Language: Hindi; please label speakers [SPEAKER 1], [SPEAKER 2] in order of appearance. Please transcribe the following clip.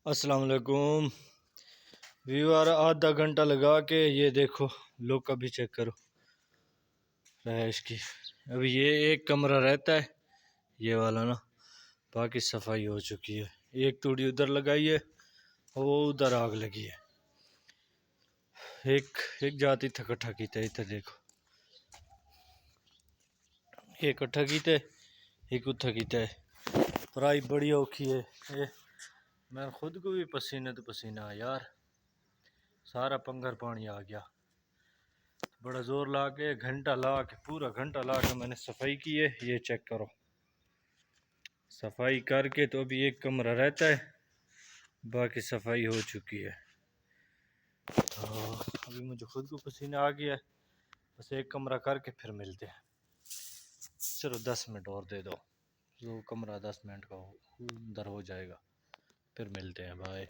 [SPEAKER 1] अस्सलाम वालेकुम व्यूअर। आधा घंटा लगा के ये देखो लुक अभी चेक करो रहायश की। अभी ये एक कमरा रहता है ये वाला ना, बाकी सफाई हो चुकी है। एक तूड़ी उधर लगाई है और वो उधर आग लगी है। एक एक जाती था इकट्ठा की थे, इधर देखो एक इकट्ठा की थे, एक उठा की थे। पराई बड़ी औखी है ये। मैं खुद को भी पसीने तो पसीना यार, सारा पंगर पानी आ गया। बड़ा जोर ला के घंटा ला के पूरा घंटा ला के मैंने सफाई की है। ये चेक करो, सफाई करके तो अभी एक कमरा रहता है, बाकी सफाई हो चुकी है। तो अभी मुझे खुद को पसीना आ गया है। बस एक कमरा करके फिर मिलते हैं। चलो 10 मिनट और दे दो, जो कमरा 10 मिनट का अंदर हो जाएगा, फिर मिलते हैं। बाय।